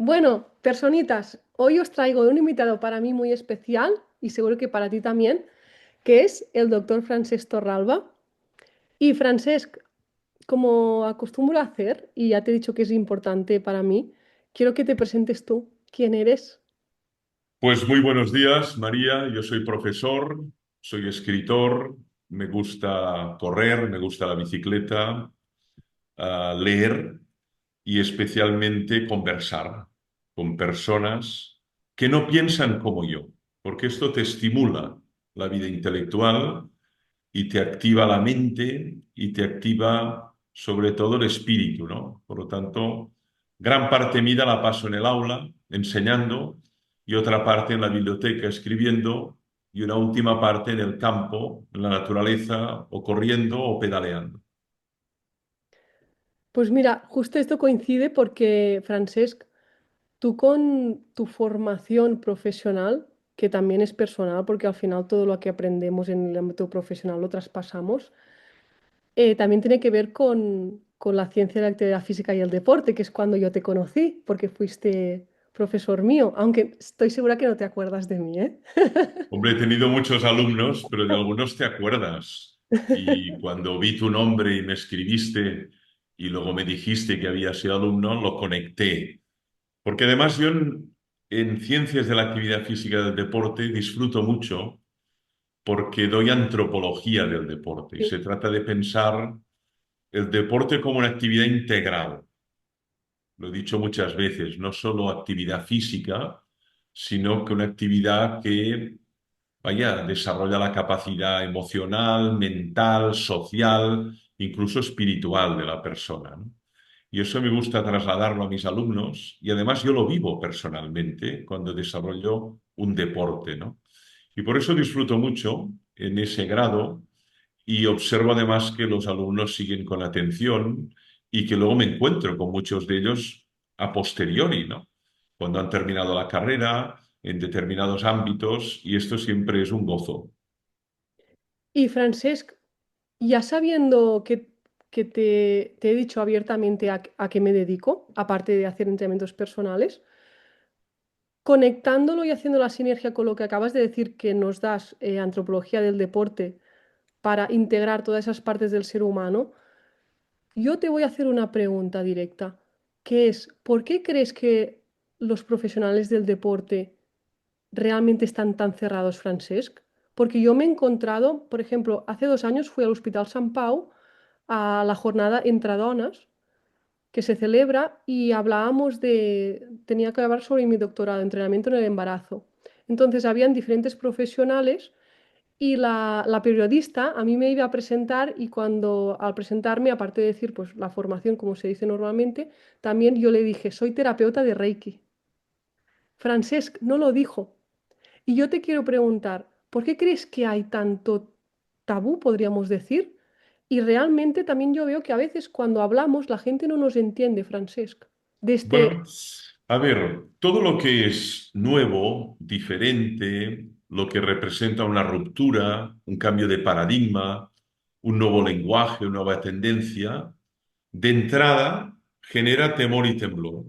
Bueno, personitas, hoy os traigo un invitado para mí muy especial y seguro que para ti también, que es el doctor Francesc Torralba. Y Francesc, como acostumbro a hacer, y ya te he dicho que es importante para mí, quiero que te presentes tú. ¿Quién eres? Pues muy buenos días, María. Yo soy profesor, soy escritor, me gusta correr, me gusta la bicicleta, leer y especialmente conversar con personas que no piensan como yo, porque esto te estimula la vida intelectual y te activa la mente y te activa sobre todo el espíritu, ¿no? Por lo tanto, gran parte mía la paso en el aula enseñando y otra parte en la biblioteca escribiendo y una última parte en el campo, en la naturaleza o corriendo o pedaleando. Pues mira, justo esto coincide porque, Francesc, tú con tu formación profesional, que también es personal, porque al final todo lo que aprendemos en el ámbito profesional lo traspasamos, también tiene que ver con la ciencia de la actividad física y el deporte, que es cuando yo te conocí, porque fuiste profesor mío, aunque estoy segura que no te acuerdas de mí, ¿eh? Hombre, he tenido muchos alumnos, pero de algunos te acuerdas. Y cuando vi tu nombre y me escribiste y luego me dijiste que había sido alumno, lo conecté. Porque además yo en ciencias de la actividad física del deporte disfruto mucho porque doy antropología del deporte y Sí. se trata de pensar el deporte como una actividad integral. Lo he dicho muchas veces, no solo actividad física, sino que una actividad que, vaya, desarrolla la capacidad emocional, mental, social, incluso espiritual de la persona, ¿no? Y eso me gusta trasladarlo a mis alumnos y además yo lo vivo personalmente cuando desarrollo un deporte, ¿no? Y por eso disfruto mucho en ese grado y observo además que los alumnos siguen con atención y que luego me encuentro con muchos de ellos a posteriori, ¿no? Cuando han terminado la carrera, en determinados ámbitos, y esto siempre es un gozo. Y Francesc, ya sabiendo que te he dicho abiertamente a qué me dedico, aparte de hacer entrenamientos personales, conectándolo y haciendo la sinergia con lo que acabas de decir que nos das antropología del deporte para integrar todas esas partes del ser humano. Yo te voy a hacer una pregunta directa, que es, ¿por qué crees que los profesionales del deporte realmente están tan cerrados, Francesc? Porque yo me he encontrado, por ejemplo, hace 2 años fui al Hospital Sant Pau a la jornada Entre Dones que se celebra y hablábamos tenía que hablar sobre mi doctorado, entrenamiento en el embarazo. Entonces, habían diferentes profesionales y la periodista a mí me iba a presentar y cuando al presentarme, aparte de decir pues la formación como se dice normalmente, también yo le dije, soy terapeuta de Reiki. Francesc no lo dijo. Y yo te quiero preguntar, ¿por qué crees que hay tanto tabú, podríamos decir? Y realmente también yo veo que a veces cuando hablamos la gente no nos entiende, Francesc. Bueno, Desde, a ver, todo lo que es nuevo, diferente, lo que representa una ruptura, un cambio de paradigma, un nuevo lenguaje, una nueva tendencia, de entrada genera temor y temblor,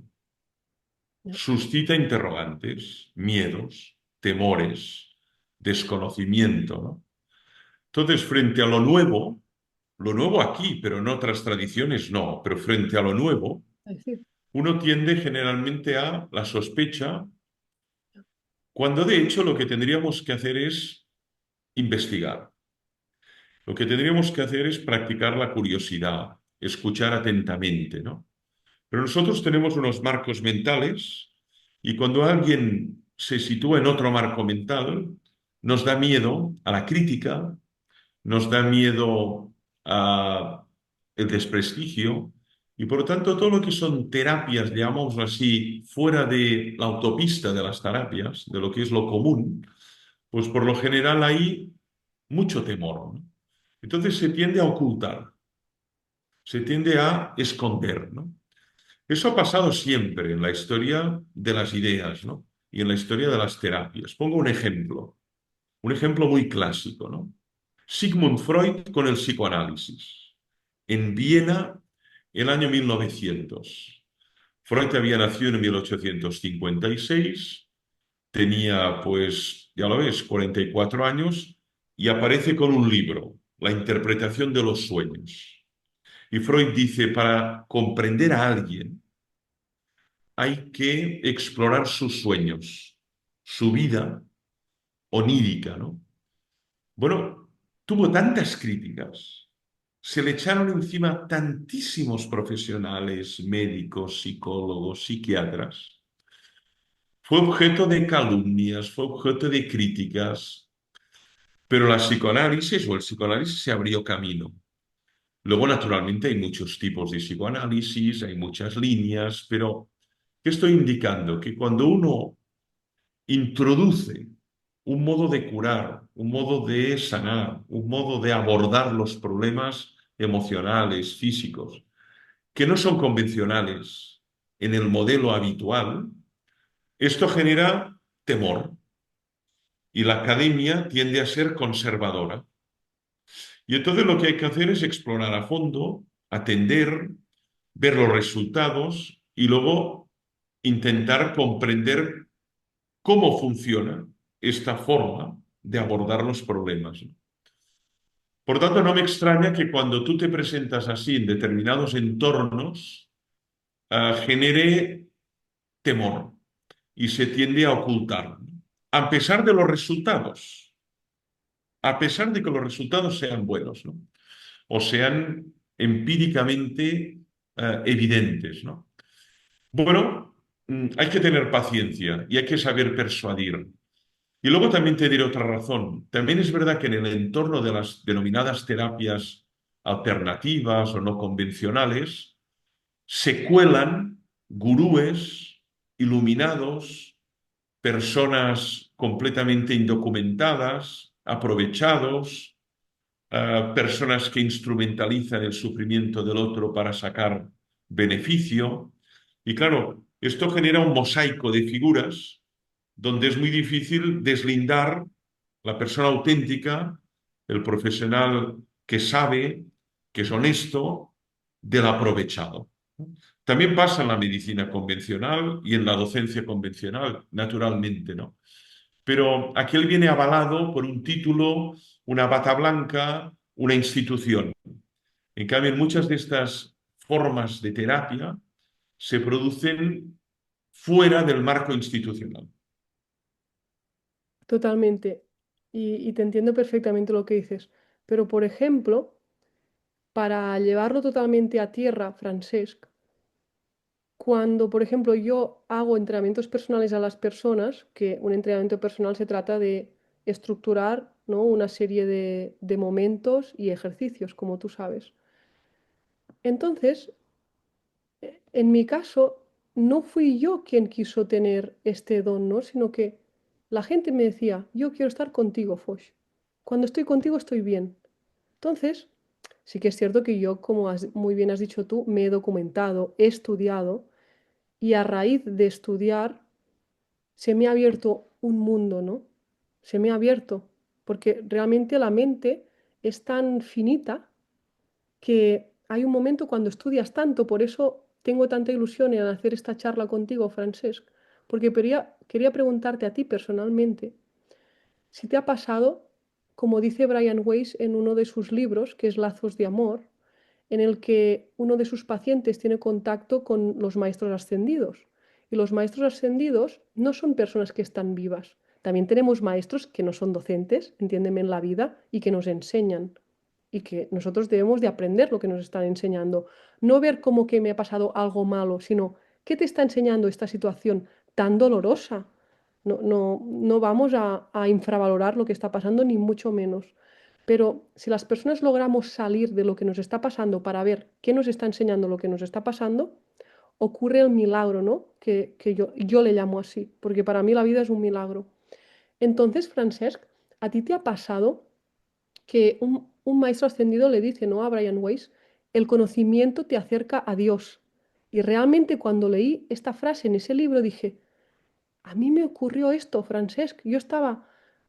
suscita interrogantes, miedos, temores, desconocimiento, ¿no? Entonces, frente a lo nuevo aquí, pero en otras tradiciones no, pero frente a lo nuevo, es decir, uno tiende generalmente a la sospecha, cuando de hecho lo que tendríamos que hacer es investigar. Lo que tendríamos que hacer es practicar la curiosidad, escuchar atentamente, ¿no? Pero nosotros tenemos unos marcos mentales y cuando alguien se sitúa en otro marco mental, nos da miedo a la crítica, nos da miedo a el desprestigio y por lo tanto todo lo que son terapias, llamémoslo así, fuera de la autopista de las terapias, de lo que es lo común, pues por lo general hay mucho temor, ¿no? Entonces se tiende a ocultar, se tiende a esconder, ¿no? Eso ha pasado siempre en la historia de las ideas, ¿no? Y en la historia de las terapias. Pongo un ejemplo muy clásico, ¿no? Sigmund Freud con el psicoanálisis. En Viena, el año 1900. Freud había nacido en 1856, tenía, pues, ya lo ves, 44 años y aparece con un libro, La interpretación de los sueños. Y Freud dice, para comprender a alguien hay que explorar sus sueños, su vida onírica, ¿no? Bueno, tuvo tantas críticas, se le echaron encima tantísimos profesionales, médicos, psicólogos, psiquiatras. Fue objeto de calumnias, fue objeto de críticas, pero la psicoanálisis o el psicoanálisis se abrió camino. Luego, naturalmente, hay muchos tipos de psicoanálisis, hay muchas líneas, pero ¿qué estoy indicando? Que cuando uno introduce un modo de curar, un modo de sanar, un modo de abordar los problemas emocionales, físicos, que no son convencionales en el modelo habitual, esto genera temor y la academia tiende a ser conservadora. Y entonces lo que hay que hacer es explorar a fondo, atender, ver los resultados y luego intentar comprender cómo funciona esta forma de abordar los problemas. Por tanto, no me extraña que cuando tú te presentas así en determinados entornos, genere temor y se tiende a ocultar, a pesar de los resultados, a pesar de que los resultados sean buenos, ¿no? O sean empíricamente evidentes, ¿no? Bueno, hay que tener paciencia y hay que saber persuadir. Y luego también te diré otra razón. También es verdad que en el entorno de las denominadas terapias alternativas o no convencionales, se cuelan gurúes, iluminados, personas completamente indocumentadas, aprovechados, personas que instrumentalizan el sufrimiento del otro para sacar beneficio. Y claro, esto genera un mosaico de figuras donde es muy difícil deslindar la persona auténtica, el profesional que sabe, que es honesto, del aprovechado. También pasa en la medicina convencional y en la docencia convencional, naturalmente, ¿no? Pero aquel viene avalado por un título, una bata blanca, una institución. En cambio, en muchas de estas formas de terapia se producen fuera del marco institucional. Totalmente. Y te entiendo perfectamente lo que dices. Pero, por ejemplo, para llevarlo totalmente a tierra, Francesc, cuando, por ejemplo, yo hago entrenamientos personales a las personas, que un entrenamiento personal se trata de estructurar, ¿no? Una serie de momentos y ejercicios, como tú sabes. Entonces, en mi caso, no fui yo quien quiso tener este don, ¿no? Sino que la gente me decía, yo quiero estar contigo, Foch. Cuando estoy contigo estoy bien. Entonces, sí que es cierto que yo, como muy bien has dicho tú, me he documentado, he estudiado y a raíz de estudiar se me ha abierto un mundo, ¿no? Se me ha abierto, porque realmente la mente es tan finita que hay un momento cuando estudias tanto, por eso tengo tanta ilusión en hacer esta charla contigo, Francesc, porque quería preguntarte a ti personalmente si te ha pasado, como dice Brian Weiss en uno de sus libros, que es Lazos de Amor, en el que uno de sus pacientes tiene contacto con los maestros ascendidos. Y los maestros ascendidos no son personas que están vivas. También tenemos maestros que no son docentes, entiéndeme, en la vida y que nos enseñan. Y que nosotros debemos de aprender lo que nos están enseñando. No ver como que me ha pasado algo malo, sino qué te está enseñando esta situación tan dolorosa. No vamos a infravalorar lo que está pasando, ni mucho menos. Pero si las personas logramos salir de lo que nos está pasando para ver qué nos está enseñando lo que nos está pasando, ocurre el milagro, ¿no? Que yo le llamo así, porque para mí la vida es un milagro. Entonces, Francesc, ¿a ti te ha pasado que un maestro ascendido le dice, ¿no? A Brian Weiss, el conocimiento te acerca a Dios? Y realmente cuando leí esta frase en ese libro dije, a mí me ocurrió esto, Francesc. Yo estaba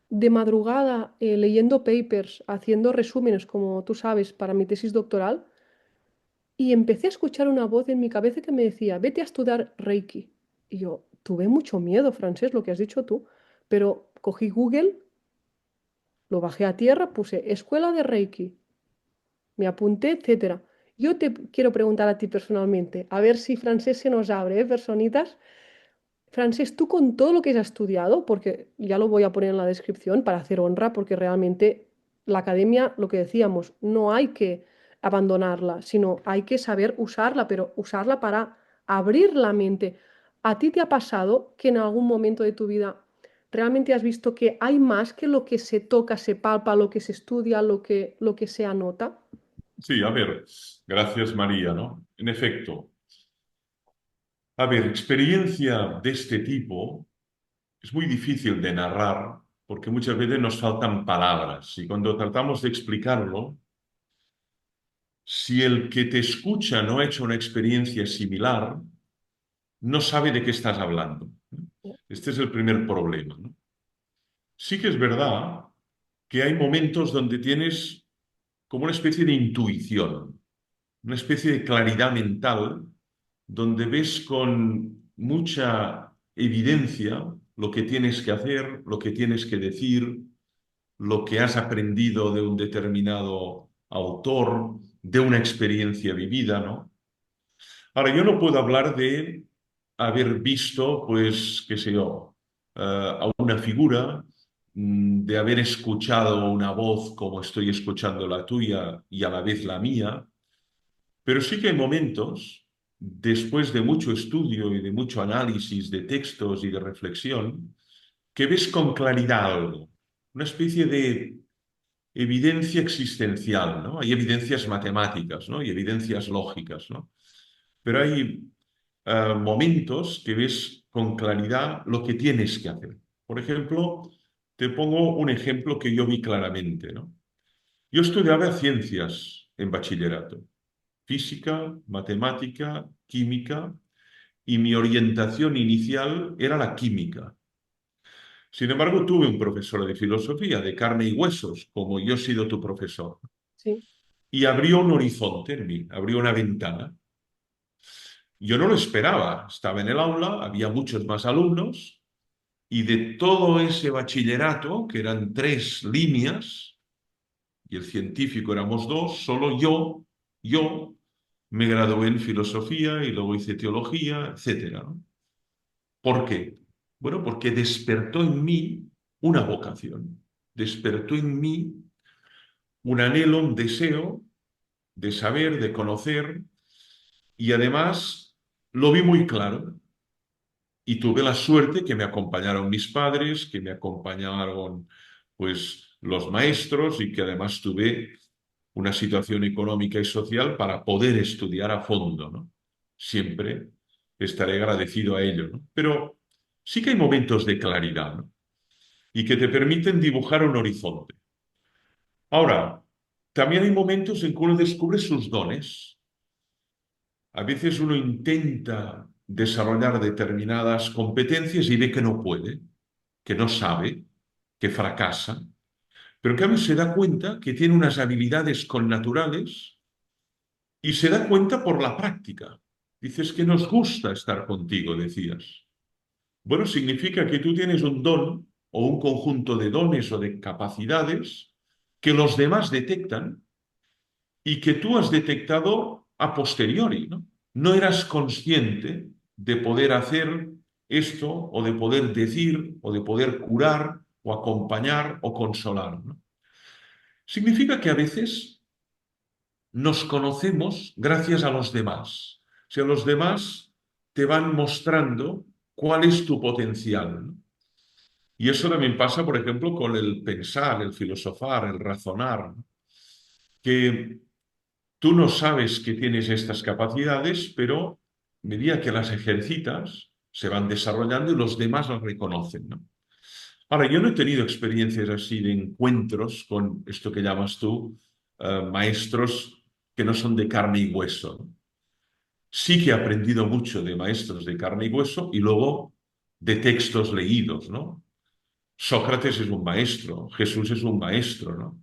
de madrugada leyendo papers, haciendo resúmenes, como tú sabes, para mi tesis doctoral, Y empecé a escuchar una voz en mi cabeza que me decía, vete a estudiar Reiki. Y yo tuve mucho miedo, Francés, lo que has dicho tú, pero cogí Google, lo bajé a tierra, puse escuela de Reiki, me apunté, etcétera. Yo te quiero preguntar a ti personalmente, a ver si Francés se nos abre, ¿eh, personitas? Francis, tú con todo lo que has estudiado, porque ya lo voy a poner en la descripción para hacer honra, porque realmente la academia, lo que decíamos, no hay que abandonarla, sino hay que saber usarla, pero usarla para abrir la mente. ¿A ti te ha pasado que en algún momento de tu vida realmente has visto que hay más que lo que se toca, se palpa, lo que se estudia, lo que se anota? Sí, a ver, gracias María, ¿no? En efecto, a ver, experiencia de este tipo es muy difícil de narrar porque muchas veces nos faltan palabras y cuando tratamos de explicarlo, si el que te escucha no ha hecho una experiencia similar, no sabe de qué estás hablando. Este es el primer problema, ¿no? Sí que es verdad que hay momentos donde tienes como una especie de intuición, una especie de claridad mental, donde ves con mucha evidencia lo que tienes que hacer, lo que tienes que decir, lo que has aprendido de un determinado autor, de una experiencia vivida, ¿no? Ahora, yo no puedo hablar de haber visto, pues, qué sé yo, a una figura, de haber escuchado una voz como estoy escuchando la tuya y a la vez la mía, pero sí que hay momentos, después de mucho estudio y de mucho análisis de textos y de reflexión, que ves con claridad algo, una especie de evidencia existencial, ¿no? Hay evidencias matemáticas, ¿no? Y evidencias lógicas, ¿no? Pero hay momentos que ves con claridad lo que tienes que hacer. Por ejemplo, te pongo un ejemplo que yo vi claramente, ¿no? Yo estudiaba ciencias en bachillerato, física, matemática, química, y mi orientación inicial era la química. Sin embargo, tuve un profesor de filosofía de carne y huesos, como yo he sido tu profesor, Sí, y abrió un horizonte en mí, abrió una ventana. Yo no lo esperaba, estaba en el aula, había muchos más alumnos, y de todo ese bachillerato, que eran 3 líneas, y el científico éramos 2, solo yo me gradué en filosofía y luego hice teología, etcétera, ¿no? ¿Por qué? Bueno, porque despertó en mí una vocación, despertó en mí un anhelo, un deseo de saber, de conocer, y además lo vi muy claro. Y tuve la suerte que me acompañaron mis padres, que me acompañaron pues los maestros y que además tuve una situación económica y social para poder estudiar a fondo, ¿no? Siempre estaré agradecido a ello, ¿no? Pero sí que hay momentos de claridad, ¿no? Y que te permiten dibujar un horizonte. Ahora, también hay momentos en que uno descubre sus dones. A veces uno intenta desarrollar determinadas competencias y ve que no puede, que no sabe, que fracasa, pero en cambio se da cuenta que tiene unas habilidades connaturales y se da cuenta por la práctica. Dices que nos gusta estar contigo, decías. Bueno, significa que tú tienes un don o un conjunto de dones o de capacidades que los demás detectan y que tú has detectado a posteriori, ¿no? No eras consciente de poder hacer esto o de poder decir o de poder curar o acompañar o consolar, ¿no? Significa que a veces nos conocemos gracias a los demás. O sea, los demás te van mostrando cuál es tu potencial, ¿no? Y eso también pasa, por ejemplo, con el pensar, el filosofar, el razonar, ¿no? Que tú no sabes que tienes estas capacidades, pero a medida que las ejercitas, se van desarrollando y los demás las reconocen, ¿no? Ahora, yo no he tenido experiencias así de encuentros con esto que llamas tú, maestros que no son de carne y hueso, ¿no? Sí que he aprendido mucho de maestros de carne y hueso y luego de textos leídos, ¿no? Sócrates es un maestro, Jesús es un maestro, ¿no?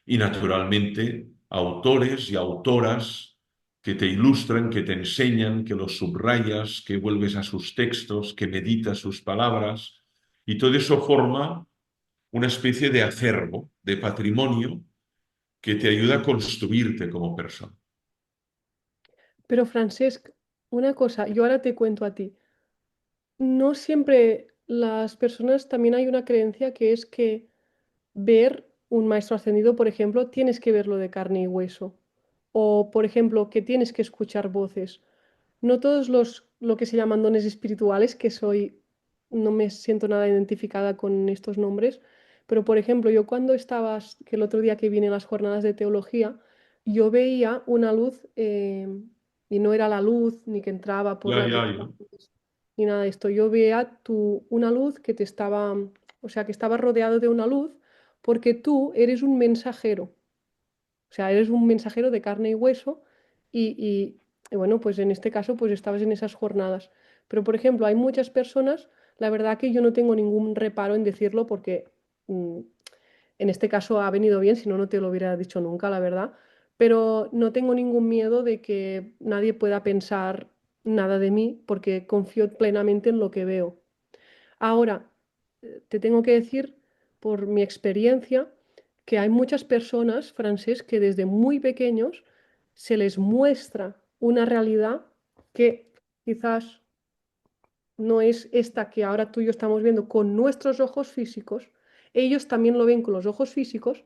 Y naturalmente autores y autoras que te ilustran, que te enseñan, que los subrayas, que vuelves a sus textos, que meditas sus palabras, y todo eso forma una especie de acervo, de patrimonio que te ayuda a construirte como persona. Pero Francesc, una cosa, yo ahora te cuento a ti. No siempre las personas, también hay una creencia que es que ver un maestro ascendido, por ejemplo, tienes que verlo de carne y hueso. O, por ejemplo, que tienes que escuchar voces. No todos lo que se llaman dones espirituales, que soy, no me siento nada identificada con estos nombres, pero por ejemplo, yo cuando estabas, que el otro día que vine a las jornadas de teología, yo veía una luz y no era la luz ni que entraba por Ya, las ya, ya. habitaciones, ni nada de esto. Yo veía una luz que te estaba, o sea, que estaba rodeado de una luz porque tú eres un mensajero. O sea, eres un mensajero de carne y hueso y bueno, pues en este caso pues estabas en esas jornadas. Pero por ejemplo, hay muchas personas, la verdad que yo no tengo ningún reparo en decirlo porque mm, en este caso ha venido bien, si no, no te lo hubiera dicho nunca, la verdad. Pero no tengo ningún miedo de que nadie pueda pensar nada de mí porque confío plenamente en lo que veo. Ahora, te tengo que decir, por mi experiencia, que hay muchas personas, Francés, que desde muy pequeños se les muestra una realidad que quizás no es esta que ahora tú y yo estamos viendo con nuestros ojos físicos. Ellos también lo ven con los ojos físicos,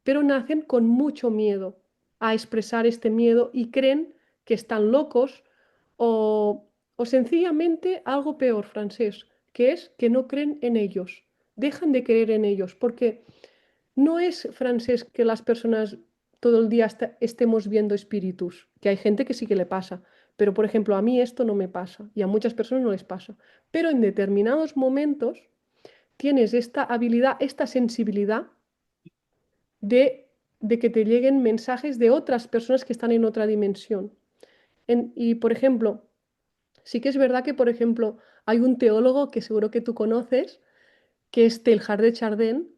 pero nacen con mucho miedo a expresar este miedo y creen que están locos o, o sencillamente algo peor, Francés, que es que no creen en ellos, dejan de creer en ellos, porque no es, Francés, que las personas todo el día estemos viendo espíritus, que hay gente que sí que le pasa, pero por ejemplo a mí esto no me pasa y a muchas personas no les pasa, pero en determinados momentos tienes esta habilidad, esta sensibilidad de, de que te lleguen mensajes de otras personas que están en otra dimensión. Y por ejemplo, sí que es verdad que, por ejemplo, hay un teólogo que seguro que tú conoces, que es Teilhard de Chardin,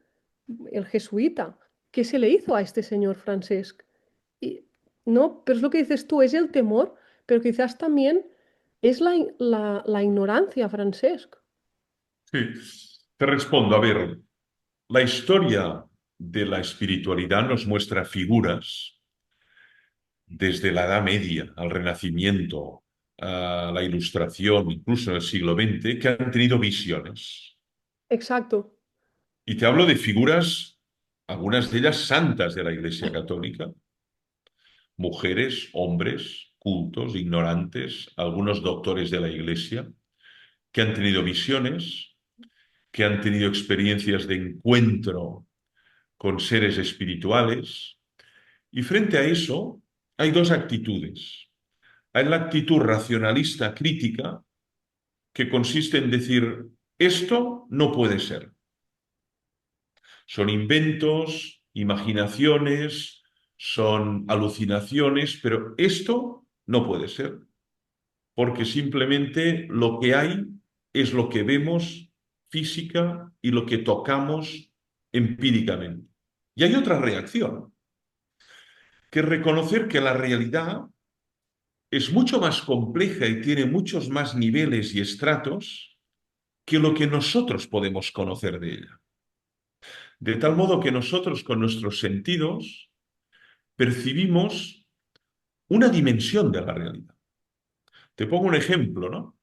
el jesuita. ¿Qué se le hizo a este señor Francesc? Y, no, pero es lo que dices tú, es el temor, pero quizás también es la ignorancia, Francesc. Sí. Te respondo, a ver, la historia de la espiritualidad nos muestra figuras desde la Edad Media al Renacimiento, a la Ilustración, incluso en el siglo XX, que han tenido visiones. Exacto, Y te hablo de figuras, algunas de ellas santas de la Iglesia Católica, mujeres, hombres, cultos, ignorantes, algunos doctores de la Iglesia, que han tenido visiones, que han tenido experiencias de encuentro con seres espirituales. Y frente a eso hay dos actitudes. Hay la actitud racionalista crítica, que consiste en decir, esto no puede ser. Son inventos, imaginaciones, son alucinaciones, pero esto no puede ser, porque simplemente lo que hay es lo que vemos física y lo que tocamos empíricamente. Y hay otra reacción, que es reconocer que la realidad es mucho más compleja y tiene muchos más niveles y estratos que lo que nosotros podemos conocer de ella. De tal modo que nosotros con nuestros sentidos percibimos una dimensión de la realidad. Te pongo un ejemplo, ¿no?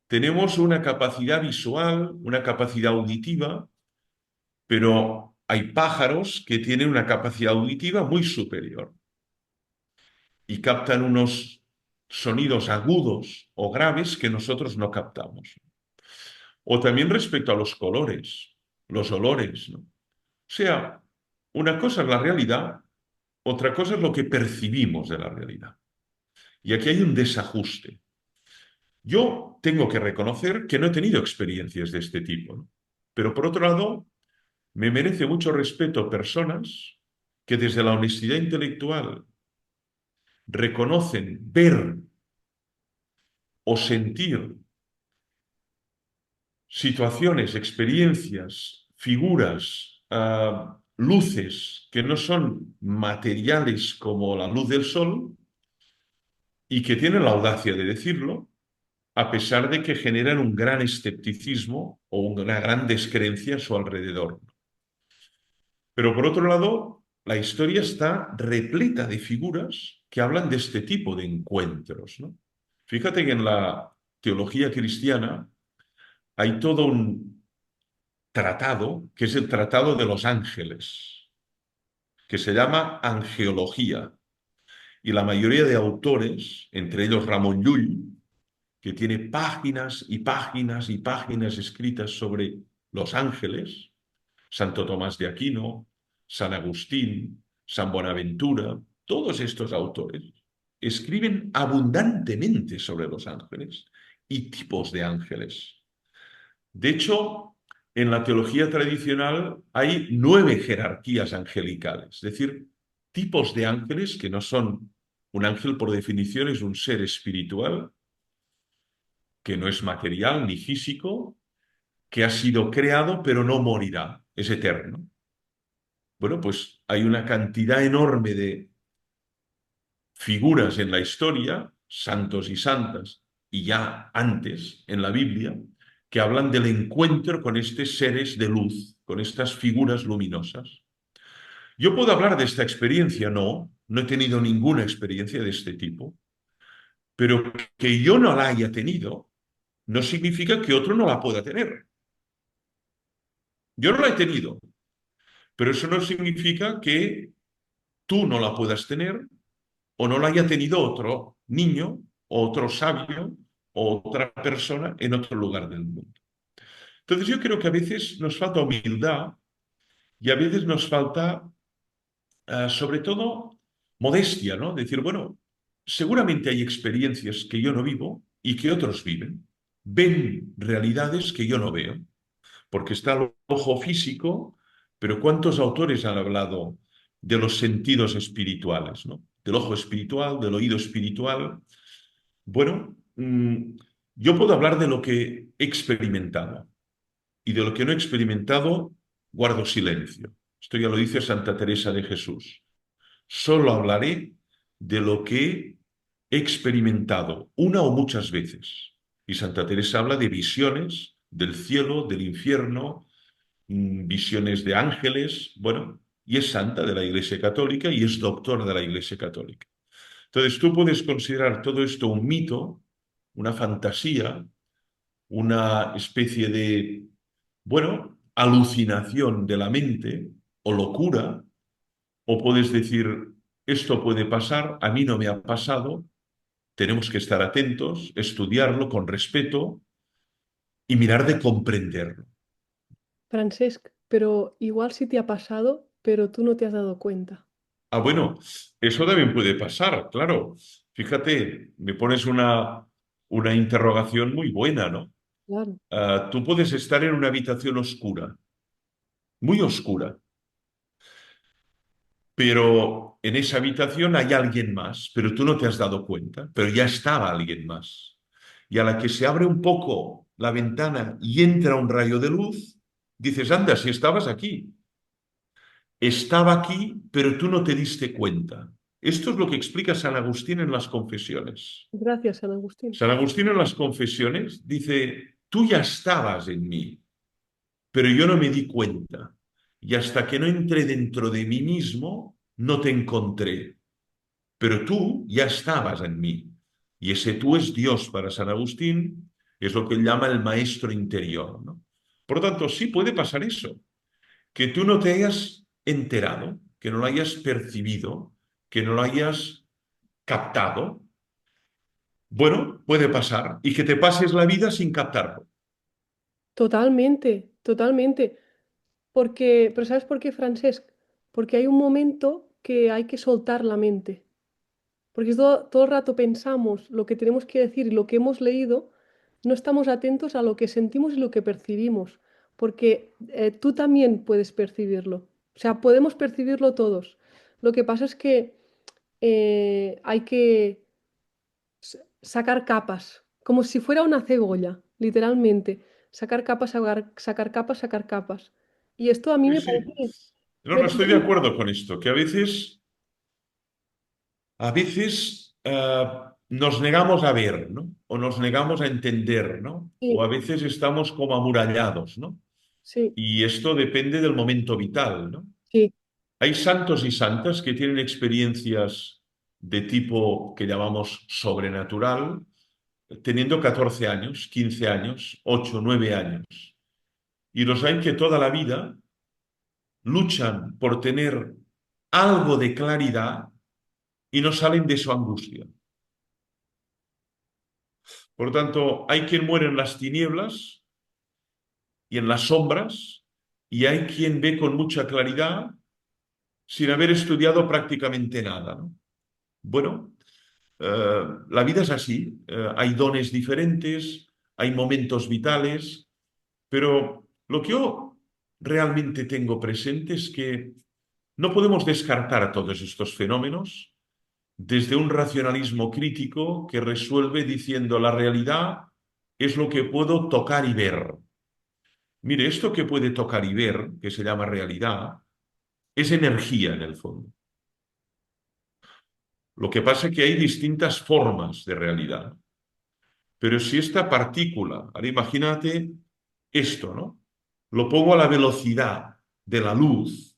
Tenemos una capacidad visual, una capacidad auditiva, pero hay pájaros que tienen una capacidad auditiva muy superior y captan unos sonidos agudos o graves que nosotros no captamos. O también respecto a los colores, los olores, ¿no? O sea, una cosa es la realidad, otra cosa es lo que percibimos de la realidad. Y aquí hay un desajuste. Yo tengo que reconocer que no he tenido experiencias de este tipo, ¿no? Pero por otro lado, me merece mucho respeto personas que desde la honestidad intelectual reconocen ver o sentir situaciones, experiencias, figuras, luces que no son materiales como la luz del sol y que tienen la audacia de decirlo, a pesar de que generan un gran escepticismo o una gran descreencia a su alrededor. Pero por otro lado, la historia está repleta de figuras que hablan de este tipo de encuentros, ¿no? Fíjate que en la teología cristiana hay todo un tratado, que es el Tratado de los Ángeles, que se llama Angeología. Y la mayoría de autores, entre ellos Ramón Llull, que tiene páginas y páginas y páginas escritas sobre los ángeles, Santo Tomás de Aquino, San Agustín, San Buenaventura, todos estos autores escriben abundantemente sobre los ángeles y tipos de ángeles. De hecho, en la teología tradicional hay 9 jerarquías angelicales, es decir, tipos de ángeles que no son un ángel por definición, es un ser espiritual que no es material ni físico, que ha sido creado pero no morirá, es eterno. Bueno, pues hay una cantidad enorme de figuras en la historia, santos y santas, y ya antes en la Biblia, que hablan del encuentro con estos seres de luz, con estas figuras luminosas. Yo puedo hablar de esta experiencia, no he tenido ninguna experiencia de este tipo, pero que yo no la haya tenido no significa que otro no la pueda tener. Yo no la he tenido, pero eso no significa que tú no la puedas tener o no la haya tenido otro niño, o otro sabio, o otra persona en otro lugar del mundo. Entonces yo creo que a veces nos falta humildad y a veces nos falta, sobre todo, modestia, ¿no? Decir, bueno, seguramente hay experiencias que yo no vivo y que otros viven. Ven realidades que yo no veo, porque está el ojo físico, pero ¿cuántos autores han hablado de los sentidos espirituales, ¿no? Del ojo espiritual, del oído espiritual. Bueno, yo puedo hablar de lo que he experimentado y de lo que no he experimentado guardo silencio. Esto ya lo dice Santa Teresa de Jesús. Solo hablaré de lo que he experimentado una o muchas veces. Y Santa Teresa habla de visiones del cielo, del infierno, visiones de ángeles, bueno, y es santa de la Iglesia Católica y es doctora de la Iglesia Católica. Entonces tú puedes considerar todo esto un mito, una fantasía, una especie de, bueno, alucinación de la mente o locura, o puedes decir, esto puede pasar, a mí no me ha pasado, tenemos que estar atentos, estudiarlo con respeto y mirar de comprenderlo. Francesc, pero igual sí te ha pasado, pero tú no te has dado cuenta. Ah, bueno, eso también puede pasar, claro. Fíjate, me pones una interrogación muy buena, ¿no? Claro. Tú puedes estar en una habitación oscura, muy oscura, pero en esa habitación hay alguien más, pero tú no te has dado cuenta, pero ya estaba alguien más. Y a la que se abre un poco la ventana y entra un rayo de luz, dices, anda, si estabas aquí. Estaba aquí, pero tú no te diste cuenta. Esto es lo que explica San Agustín en las Confesiones. Gracias, San Agustín. San Agustín en las Confesiones dice, tú ya estabas en mí, pero yo no me di cuenta. Y hasta que no entré dentro de mí mismo, no te encontré. Pero tú ya estabas en mí. Y ese tú es Dios para San Agustín, es lo que él llama el maestro interior, ¿no? Por lo tanto, sí puede pasar eso, que tú no te hayas enterado, que no lo hayas percibido, que no lo hayas captado. Bueno, puede pasar. Y que te pases la vida sin captarlo. Totalmente, totalmente. Porque, pero ¿sabes por qué, Francesc? Porque hay un momento que hay que soltar la mente. Porque todo el rato pensamos lo que tenemos que decir y lo que hemos leído, no estamos atentos a lo que sentimos y lo que percibimos. Porque tú también puedes percibirlo. O sea, podemos percibirlo todos. Lo que pasa es que hay que sacar capas, como si fuera una cebolla, literalmente. Sacar capas, sacar capas, sacar capas. Y esto a mí Sí, sí. No, me no parece estoy de acuerdo con esto, que a veces nos negamos a ver, ¿no? O nos negamos a entender, ¿no? O Sí, a veces estamos como amurallados, ¿no? sí, Y esto depende del momento vital, ¿no? sí. Hay santos y santas que tienen experiencias de tipo que llamamos sobrenatural, teniendo 14 años, 15 años, 8, 9 años. Y los hay que toda la vida luchan por tener algo de claridad y no salen de su angustia. Por lo tanto, hay quien muere en las tinieblas y en las sombras, y hay quien ve con mucha claridad sin haber estudiado prácticamente nada, ¿no? Bueno, la vida es así, hay dones diferentes, hay momentos vitales, pero lo que yo realmente tengo presente es que no podemos descartar todos estos fenómenos desde un racionalismo crítico que resuelve diciendo la realidad es lo que puedo tocar y ver. Mire, esto que puede tocar y ver, que se llama realidad, es energía en el fondo. Lo que pasa es que hay distintas formas de realidad. Pero si esta partícula, ahora imagínate esto, ¿no? Lo pongo a la velocidad de la luz,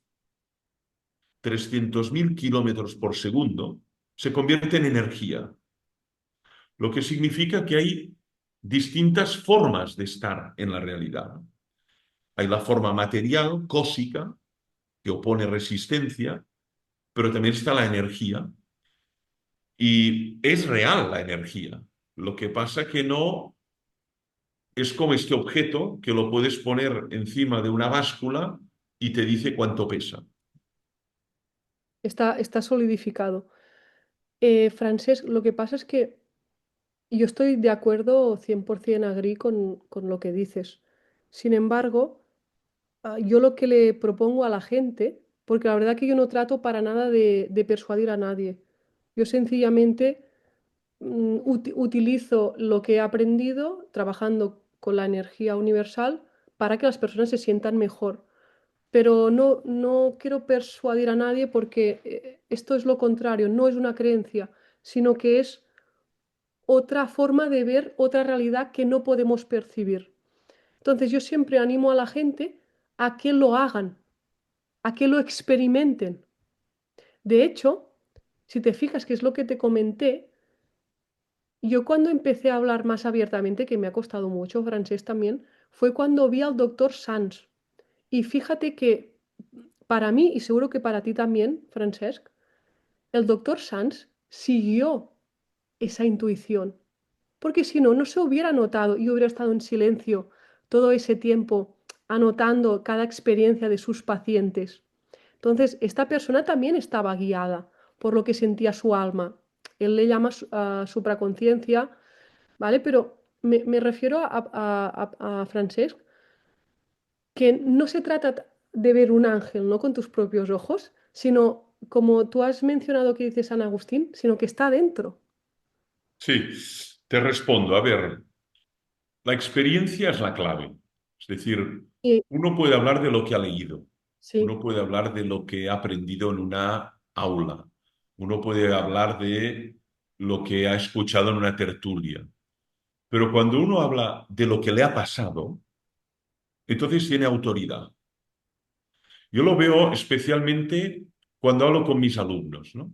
300.000 kilómetros por segundo, se convierte en energía. Lo que significa que hay distintas formas de estar en la realidad. Hay la forma material, cósmica, que opone resistencia, pero también está la energía. Y es real la energía. Lo que pasa que no es como este objeto que lo puedes poner encima de una báscula y te dice cuánto pesa. Está solidificado. Francesc, lo que pasa es que yo estoy de acuerdo 100% agri con lo que dices. Sin embargo, yo lo que le propongo a la gente, porque la verdad que yo no trato para nada de persuadir a nadie. Yo sencillamente utilizo lo que he aprendido trabajando con la energía universal para que las personas se sientan mejor. Pero no quiero persuadir a nadie porque esto es lo contrario, no es una creencia, sino que es otra forma de ver otra realidad que no podemos percibir. Entonces yo siempre animo a la gente a que lo hagan, a que lo experimenten. De hecho, si te fijas que es lo que te comenté, yo cuando empecé a hablar más abiertamente, que me ha costado mucho, francés también, fue cuando vi al doctor Sanz. Y fíjate que para mí, y seguro que para ti también, Francesc, el doctor Sanz siguió esa intuición. Porque si no, no se hubiera notado y hubiera estado en silencio todo ese tiempo anotando cada experiencia de sus pacientes. Entonces, esta persona también estaba guiada por lo que sentía su alma. Él le llama supraconciencia, ¿vale? Pero me refiero a Francesc, que no se trata de ver un ángel, ¿no? Con tus propios ojos, sino, como tú has mencionado que dice San Agustín, sino que está dentro. Sí, te respondo. A ver, la experiencia es la clave. Es decir, Sí, uno puede hablar de lo que ha leído, sí. uno puede hablar de lo que ha aprendido en una aula, uno puede hablar de lo que ha escuchado en una tertulia. Pero cuando uno habla de lo que le ha pasado, entonces tiene autoridad. Yo lo veo especialmente cuando hablo con mis alumnos, ¿no?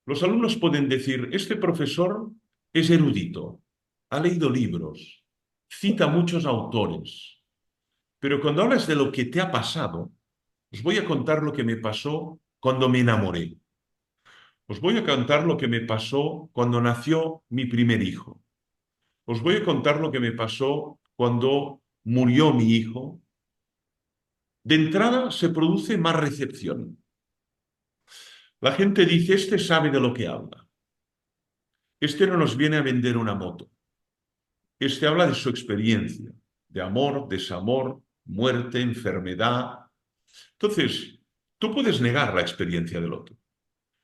Los alumnos pueden decir, este profesor es erudito, ha leído libros, cita muchos autores, pero cuando hablas de lo que te ha pasado, os voy a contar lo que me pasó cuando me enamoré. Os voy a contar lo que me pasó cuando nació mi primer hijo. Os voy a contar lo que me pasó cuando murió mi hijo. De entrada se produce más recepción. La gente dice, este sabe de lo que habla. Este no nos viene a vender una moto. Este habla de su experiencia, de amor, desamor, muerte, enfermedad. Entonces, tú puedes negar la experiencia del otro,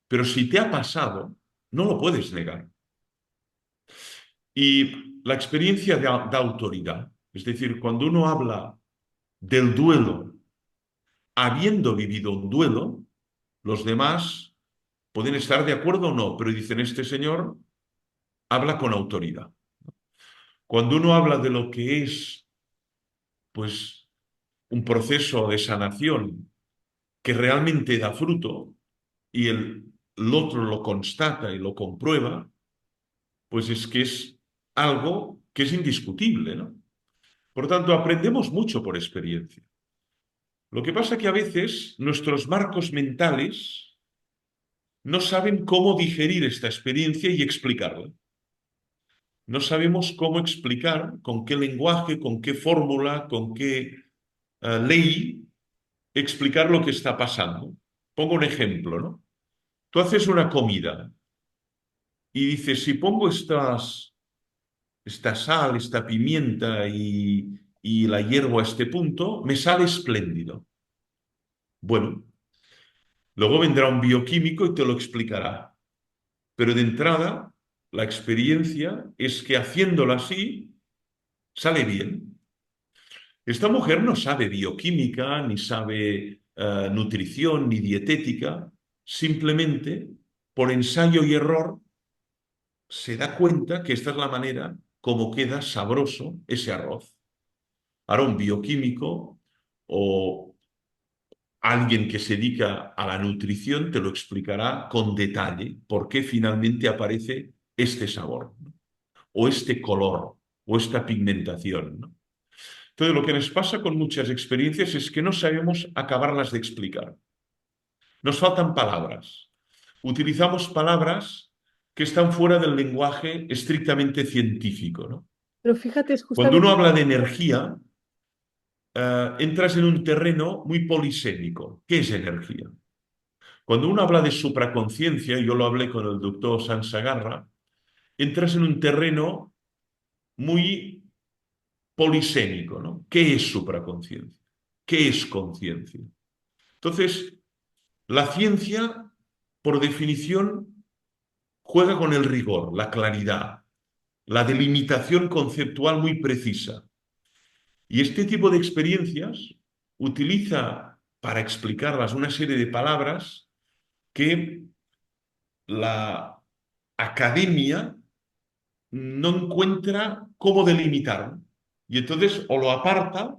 pero si te ha pasado, no lo puedes negar. Y la experiencia da autoridad. Es decir, cuando uno habla del duelo, habiendo vivido un duelo, los demás pueden estar de acuerdo o no, pero dicen, este señor habla con autoridad. Cuando uno habla de lo que es, pues, un proceso de sanación que realmente da fruto y el otro lo constata y lo comprueba, pues es que es algo que es indiscutible, ¿no? Por tanto, aprendemos mucho por experiencia. Lo que pasa es que a veces nuestros marcos mentales no saben cómo digerir esta experiencia y explicarla. No sabemos cómo explicar, con qué lenguaje, con qué fórmula, con qué ley explicar lo que está pasando. Pongo un ejemplo, ¿no? Tú haces una comida y dices, si pongo esta sal, esta pimienta y la hiervo a este punto, me sale espléndido. Bueno, luego vendrá un bioquímico y te lo explicará. Pero de entrada, la experiencia es que haciéndolo así, sale bien. Esta mujer no sabe bioquímica, ni sabe nutrición, ni dietética, simplemente por ensayo y error se da cuenta que esta es la manera como queda sabroso ese arroz. Ahora un bioquímico o alguien que se dedica a la nutrición te lo explicará con detalle por qué finalmente aparece este sabor, ¿no? O este color o esta pigmentación, ¿no? Entonces, lo que nos pasa con muchas experiencias es que no sabemos acabarlas de explicar. Nos faltan palabras. Utilizamos palabras que están fuera del lenguaje estrictamente científico, ¿no? Pero fíjate, es Cuando uno justamente, habla de energía, entras en un terreno muy polisémico. ¿Qué es energía? Cuando uno habla de supraconciencia, yo lo hablé con el doctor Sansagarra, entras en un terreno muy polisémico, ¿no? ¿Qué es supraconciencia? ¿Qué es conciencia? Entonces, la ciencia, por definición, juega con el rigor, la claridad, la delimitación conceptual muy precisa. Y este tipo de experiencias utiliza para explicarlas una serie de palabras que la academia no encuentra cómo delimitar. Y entonces o lo aparta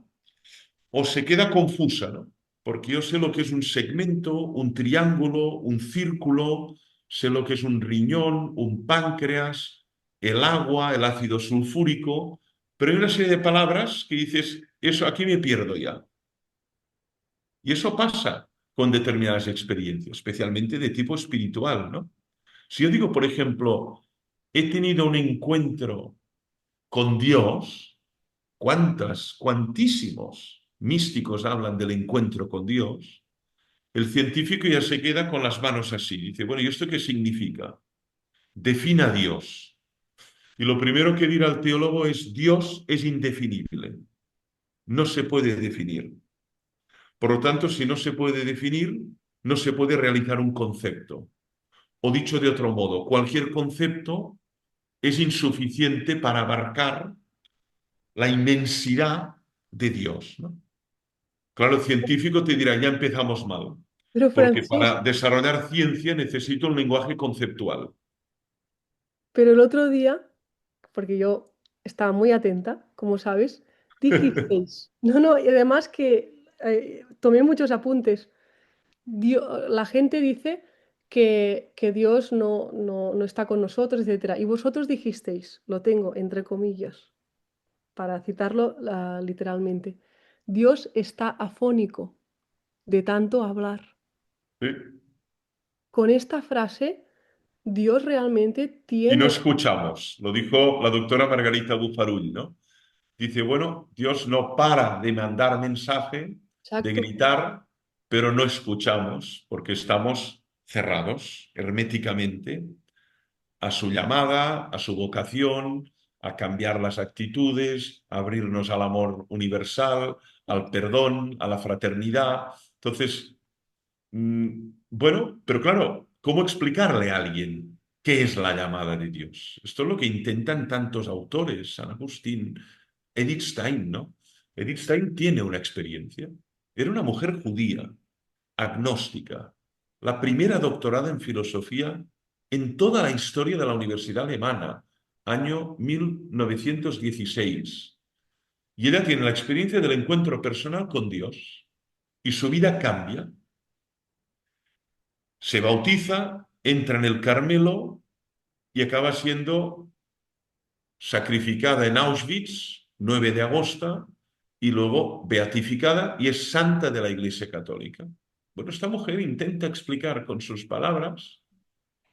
o se queda confusa, ¿no? Porque yo sé lo que es un segmento, un triángulo, un círculo, sé lo que es un riñón, un páncreas, el agua, el ácido sulfúrico, pero hay una serie de palabras que dices, eso aquí me pierdo ya. Y eso pasa con determinadas experiencias, especialmente de tipo espiritual, ¿no? Si yo digo, por ejemplo, he tenido un encuentro con Dios, cuantísimos místicos hablan del encuentro con Dios, el científico ya se queda con las manos así. Dice, bueno, ¿y esto qué significa? Defina a Dios. Y lo primero que dirá el teólogo es, Dios es indefinible, no se puede definir. Por lo tanto, si no se puede definir, no se puede realizar un concepto. O dicho de otro modo, cualquier concepto es insuficiente para abarcar la inmensidad de Dios, ¿no? Claro, el científico te dirá, ya empezamos mal, pero porque Francis, para desarrollar ciencia necesito un lenguaje conceptual. pero el otro día, porque yo estaba muy atenta, como sabes, dijisteis, no, no, y además que tomé muchos apuntes. La gente dice que Dios no está con nosotros, etcétera. Y vosotros dijisteis, lo tengo entre comillas, para citarlo literalmente, Dios está afónico de tanto hablar. ¿Sí? Con esta frase, Dios realmente Y no tiene, escuchamos, lo dijo la doctora Margarita Bufarull, ¿no? Dice, bueno, Dios no para de mandar mensaje, de exacto, gritar, pero no escuchamos porque estamos cerrados herméticamente a su llamada, a su vocación, a cambiar las actitudes, a abrirnos al amor universal, al perdón, a la fraternidad. Entonces, bueno, pero claro, ¿cómo explicarle a alguien qué es la llamada de Dios? Esto es lo que intentan tantos autores, San Agustín, Edith Stein, ¿no? Edith Stein tiene una experiencia. Era una mujer judía, agnóstica, la primera doctorada en filosofía en toda la historia de la universidad alemana. año 1916. Y ella tiene la experiencia del encuentro personal con Dios y su vida cambia. Se bautiza, entra en el Carmelo y acaba siendo sacrificada en Auschwitz, 9 de agosto, y luego beatificada y es santa de la Iglesia Católica. Bueno, esta mujer intenta explicar con sus palabras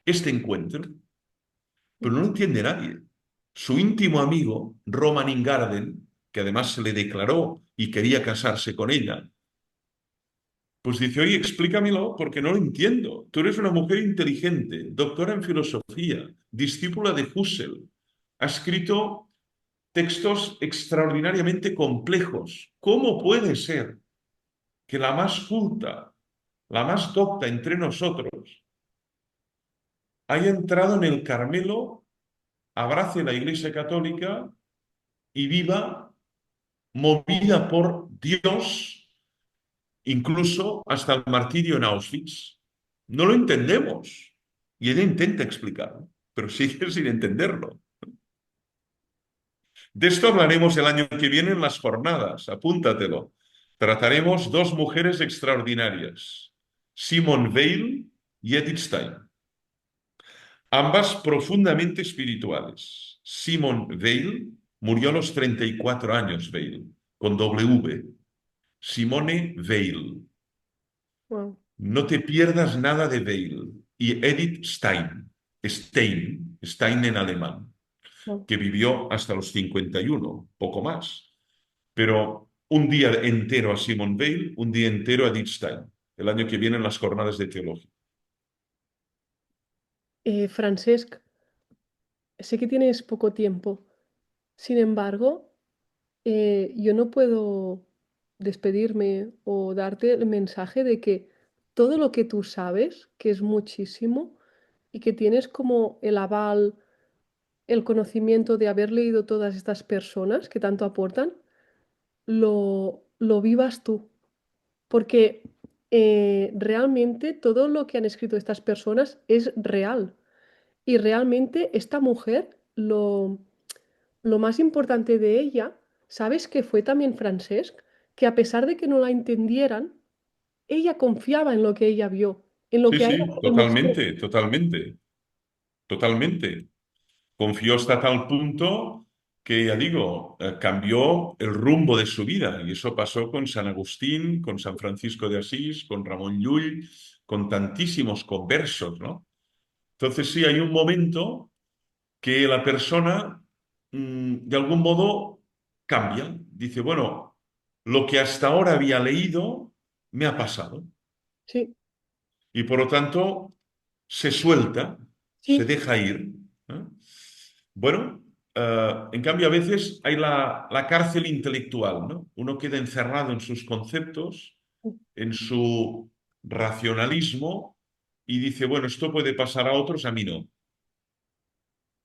este encuentro, pero no lo entiende nadie. Su íntimo amigo, Roman Ingarden, que además se le declaró y quería casarse con ella, pues dice, oye, explícamelo porque no lo entiendo. Tú eres una mujer inteligente, doctora en filosofía, discípula de Husserl. Ha escrito textos extraordinariamente complejos. ¿Cómo puede ser que la más culta, la más docta entre nosotros, haya entrado en el Carmelo, abrace la Iglesia Católica y viva movida por Dios, incluso hasta el martirio en Auschwitz? No lo entendemos. Y ella intenta explicarlo, pero sigue sin entenderlo. De esto hablaremos el año que viene en las jornadas, apúntatelo. Trataremos dos mujeres extraordinarias, Simone Weil y Edith Stein, ambas profundamente espirituales. Simone Weil murió a los 34 años, Weil, con W. Simone Weil. Wow, No te pierdas nada de Weil. Y Edith Stein, Stein en alemán, wow. que vivió hasta los 51, poco más. Pero un día entero a Simone Weil, un día entero a Edith Stein, el año que viene en las jornadas de teología. Francesc, sé que tienes poco tiempo. Sin embargo, yo no puedo despedirme o darte el mensaje de que todo lo que tú sabes, que es muchísimo, y que tienes como el aval, el conocimiento de haber leído todas estas personas que tanto aportan, lo vivas tú. Porque realmente todo lo que han escrito estas personas es real. Y realmente esta mujer, lo más importante de ella, ¿sabes que fue también Francesc? Que a pesar de que no la entendieran, ella confiaba en lo que ella vio, en lo Sí, que a ella sí, le mostró. totalmente, totalmente, totalmente. Confió hasta tal punto que, ya digo, cambió el rumbo de su vida. Y eso pasó con San Agustín, con San Francisco de Asís, con Ramón Llull, con tantísimos conversos, ¿no? Entonces sí, hay un momento que la persona, de algún modo, cambia. Dice, bueno, lo que hasta ahora había leído me ha pasado. Sí, Y por lo tanto, se suelta, se sí, deja ir. ¿Eh? Bueno, en cambio, a veces hay la cárcel intelectual, ¿no? Uno queda encerrado en sus conceptos, en su racionalismo, y dice, bueno, esto puede pasar a otros, a mí no.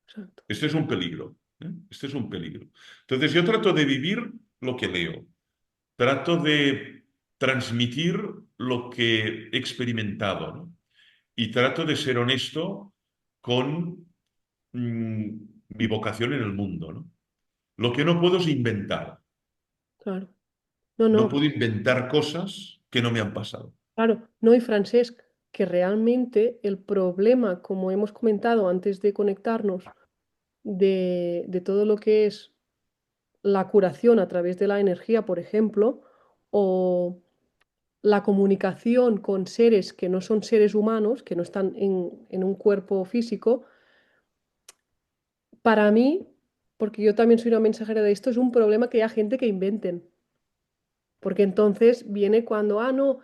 exacto, Este es un peligro. ¿Eh? Este es un peligro. Entonces yo trato de vivir lo que leo, trato de transmitir lo que he experimentado, ¿no? Y trato de ser honesto con mm, mi vocación en el mundo, ¿no? Lo que no puedo es inventar. claro. No, No no, puedo inventar cosas que no me han pasado. claro. No, y Francesc, que realmente el problema, como hemos comentado antes de conectarnos, de todo lo que es la curación a través de la energía, por ejemplo, o la comunicación con seres que no son seres humanos, que no están en un cuerpo físico, para mí, porque yo también soy una mensajera de esto, es un problema que haya gente que inventen. Porque entonces viene cuando, ah, no,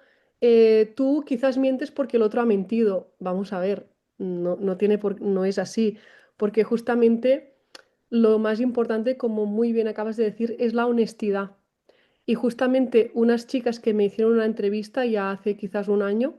tú quizás mientes porque el otro ha mentido. Vamos a ver, no tiene no es así. Porque justamente lo más importante, como muy bien acabas de decir, es la honestidad. Y justamente unas chicas que me hicieron una entrevista ya hace quizás un año,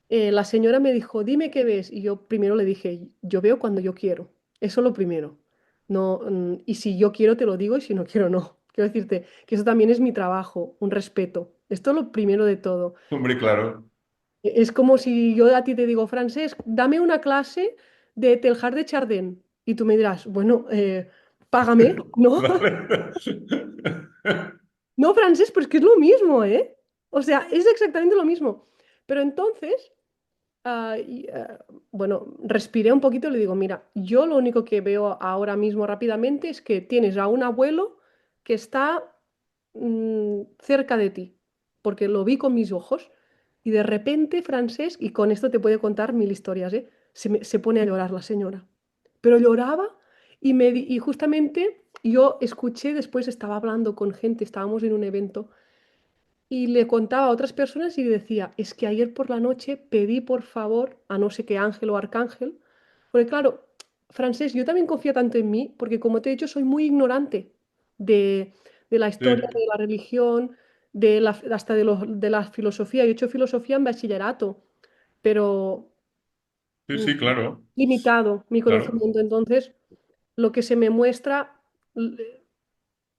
la señora me dijo, dime qué ves. Y yo primero le dije, yo veo cuando yo quiero. Eso lo primero. No, y si yo quiero, te lo digo, y si no quiero, no. Quiero decirte que eso también es mi trabajo, un respeto. Esto es lo primero de todo. Hombre, claro. Es como si yo a ti te digo, Francesc, dame una clase de Teilhard de Chardin. Y tú me dirás, bueno, págame, ¿no? ¿Vale? No, Francés, pues que es lo mismo, ¿eh? O sea, es exactamente lo mismo. Pero entonces, bueno, respiré un poquito y le digo, mira, yo lo único que veo ahora mismo rápidamente es que tienes a un abuelo que está cerca de ti, porque lo vi con mis ojos. Y de repente, Francesc, y con esto te puede contar mil historias, ¿eh? Se pone a llorar la señora. Pero lloraba y justamente yo escuché, después estaba hablando con gente, estábamos en un evento y le contaba a otras personas y le decía, es que ayer por la noche pedí por favor a no sé qué ángel o arcángel, porque claro, Francés, yo también confío tanto en mí, porque como te he dicho, soy muy ignorante de, de la historia, Sí, de la religión, hasta de la filosofía. Yo he hecho filosofía en bachillerato, pero sí, mm, sí, claro, limitado mi claro. conocimiento. Entonces, lo que se me muestra,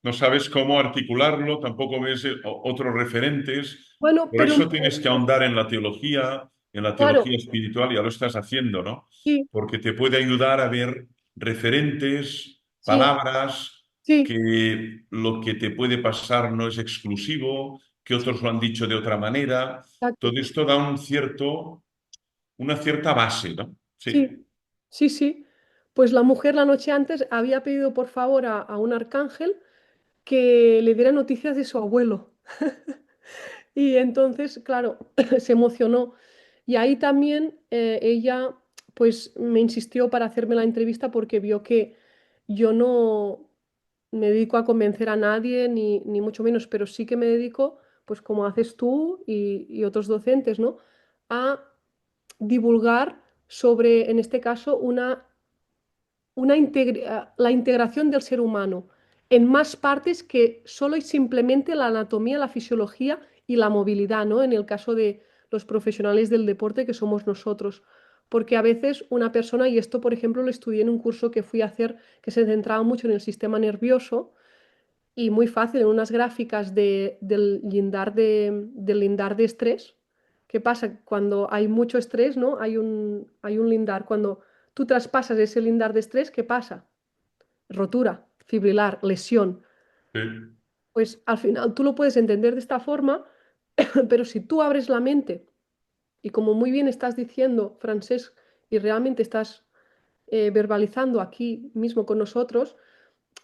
No sabes cómo articularlo, tampoco ves otros referentes. bueno, Por pero eso tienes que ahondar en la claro, teología espiritual, ya lo estás haciendo, ¿no? sí, Porque te puede ayudar a ver referentes, sí, palabras, sí, que lo que te puede pasar no es exclusivo, que sí, otros lo han dicho de otra manera. exacto. Todo esto da una cierta base, ¿no? Sí, Sí, sí, sí. Pues la mujer la noche antes había pedido por favor a un arcángel que le diera noticias de su abuelo. Y entonces, claro, se emocionó. Y ahí también ella, pues, me insistió para hacerme la entrevista porque vio que yo no me dedico a convencer a nadie, ni mucho menos, pero sí que me dedico, pues, como haces tú y otros docentes, ¿no? A divulgar sobre, en este caso, la integración del ser humano en más partes que solo y simplemente la anatomía, la fisiología y la movilidad, ¿no? En el caso de los profesionales del deporte que somos nosotros. Porque a veces una persona, y esto por ejemplo lo estudié en un curso que fui a hacer que se centraba mucho en el sistema nervioso, y muy fácil en unas gráficas del lindar de estrés. ¿Qué pasa? Cuando hay mucho estrés, ¿no? Hay un lindar. Cuando tú traspasas ese lindar de estrés, ¿qué pasa? Rotura, fibrilar, lesión. sí, Pues al final tú lo puedes entender de esta forma, pero si tú abres la mente y como muy bien estás diciendo, Francesc, y realmente estás verbalizando aquí mismo con nosotros,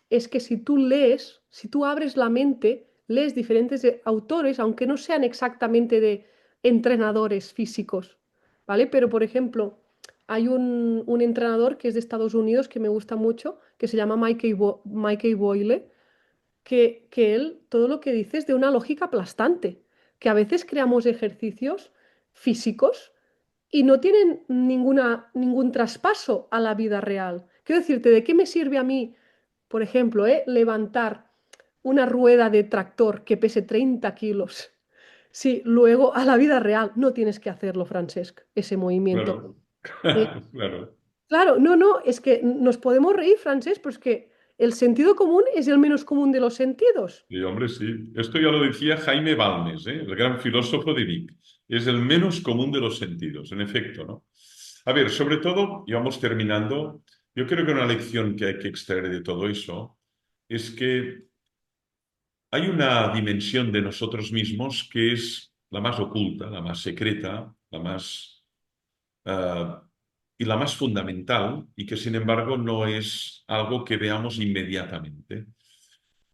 es que si tú lees, si tú abres la mente, lees diferentes autores, aunque no sean exactamente de entrenadores físicos, ¿vale? Pero, por ejemplo, hay un entrenador que es de Estados Unidos que me gusta mucho, que se llama Mikey Boyle, que él todo lo que dice es de una lógica aplastante, que a veces creamos ejercicios físicos y no tienen ningún traspaso a la vida real. Quiero decirte, ¿de qué me sirve a mí, por ejemplo, levantar una rueda de tractor que pese 30 kilos? Si luego a la vida real no tienes que hacerlo, Francesc, ese movimiento. claro. Eh, Claro. claro, no, no, es que nos podemos reír, Francesc, pues que el sentido común es el menos común de los sentidos. Sí, hombre, sí. Esto ya lo decía Jaime Balmes, el gran filósofo de Vic. Es el menos común de los sentidos, en efecto, ¿no? A ver, sobre todo, y vamos terminando, yo creo que una lección que hay que extraer de todo eso es que hay una dimensión de nosotros mismos que es la más oculta, la más secreta, la más ah, y la más fundamental, y que sin embargo no es algo que veamos inmediatamente.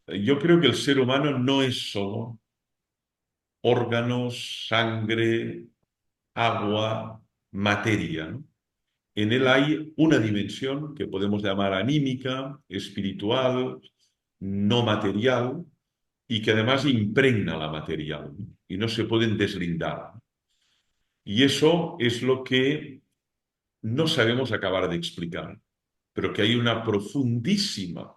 Yo creo que el ser humano no es solo órganos, sangre, agua, materia, ¿no? En él hay una dimensión que podemos llamar anímica, espiritual, no material, y que además impregna la material, ¿no? Y no se pueden deslindar. Y eso es lo que no sabemos acabar de explicar, pero que hay una profundísima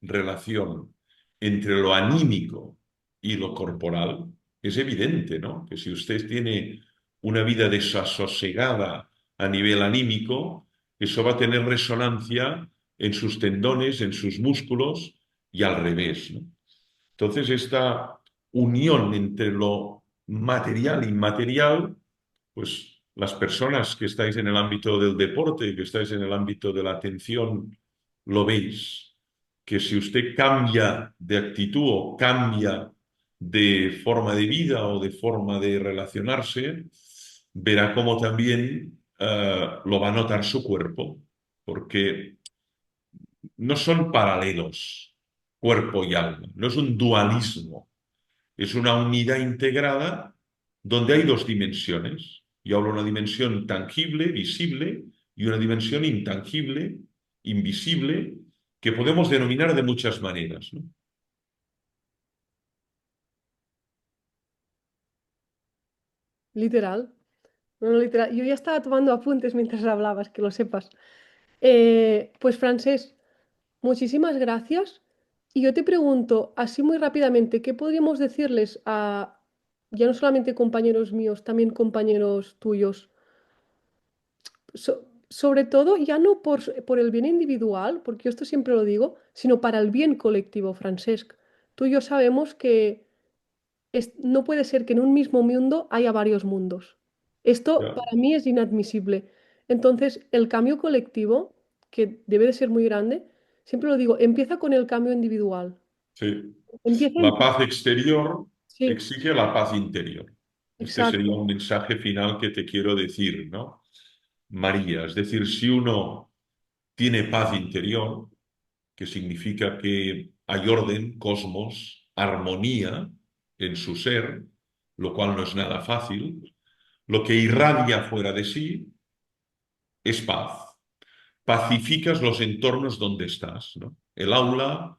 relación entre lo anímico y lo corporal. Es evidente, ¿no? Que si usted tiene una vida desasosegada a nivel anímico, eso va a tener resonancia en sus tendones, en sus músculos y al revés, ¿no? Entonces, esta unión entre lo material e inmaterial, pues las personas que estáis en el ámbito del deporte, que estáis en el ámbito de la atención lo veis, que si usted cambia de actitud o cambia de forma de vida o de forma de relacionarse, verá cómo también lo va a notar su cuerpo, porque no son paralelos, cuerpo y alma, no es un dualismo, es una unidad integrada donde hay dos dimensiones. Y hablo de una dimensión tangible, visible, y una dimensión intangible, invisible, que podemos denominar de muchas maneras, ¿no? Literal. No, no, literal. Yo ya estaba tomando apuntes mientras hablabas, que lo sepas. Pues Francés, muchísimas gracias. Y yo te pregunto, así muy rápidamente, ¿qué podríamos decirles a, ya no solamente compañeros míos, también compañeros tuyos? Sobre todo, ya no por el bien individual, porque yo esto siempre lo digo, sino para el bien colectivo, Francesc. Tú y yo sabemos que no puede ser que en un mismo mundo haya varios mundos. Esto Ya, para mí es inadmisible. Entonces, el cambio colectivo, que debe de ser muy grande, siempre lo digo, empieza con el cambio individual. sí. Empieza La en ti. paz exterior Sí, exige la paz interior. Este sería exacto, un mensaje final que te quiero decir, ¿no? María, es decir, si uno tiene paz interior, que significa que hay orden, cosmos, armonía en su ser, lo cual no es nada fácil, lo que irradia fuera de sí es paz. Pacificas los entornos donde estás, ¿no? El aula,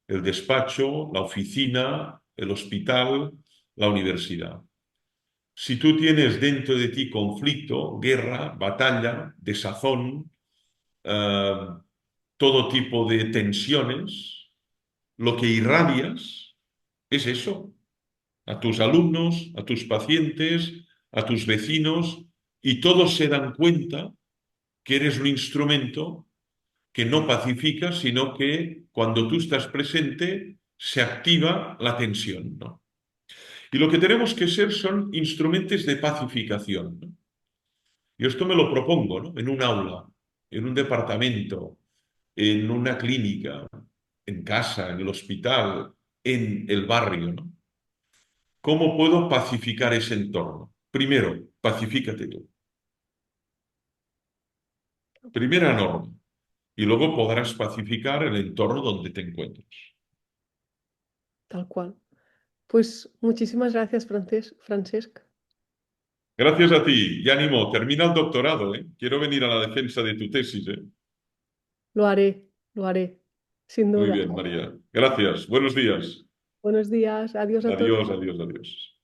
el despacho, la oficina, el hospital, la universidad. Si tú tienes dentro de ti conflicto, guerra, batalla, desazón, eh, todo tipo de tensiones, lo que irradias es eso, a tus alumnos, a tus pacientes, a tus vecinos, y todos se dan cuenta que eres un instrumento que no pacifica, sino que cuando tú estás presente se activa la tensión, ¿no? Y lo que tenemos que ser son instrumentos de pacificación, ¿no? Y esto me lo propongo, ¿no? En un aula, en un departamento, en una clínica, en casa, en el hospital, en el barrio, ¿no? ¿Cómo puedo pacificar ese entorno? Primero, pacifícate tú. Primera norma. Y luego podrás pacificar el entorno donde te encuentres. tal cual. Pues muchísimas gracias, Francesc. Gracias a ti. Y ánimo, termina el doctorado, ¿eh? Quiero venir a la defensa de tu tesis, ¿eh? Lo haré, sin Muy duda. bien, María. Gracias. Buenos días. Buenos días, adiós a todos. Adiós, adiós, adiós.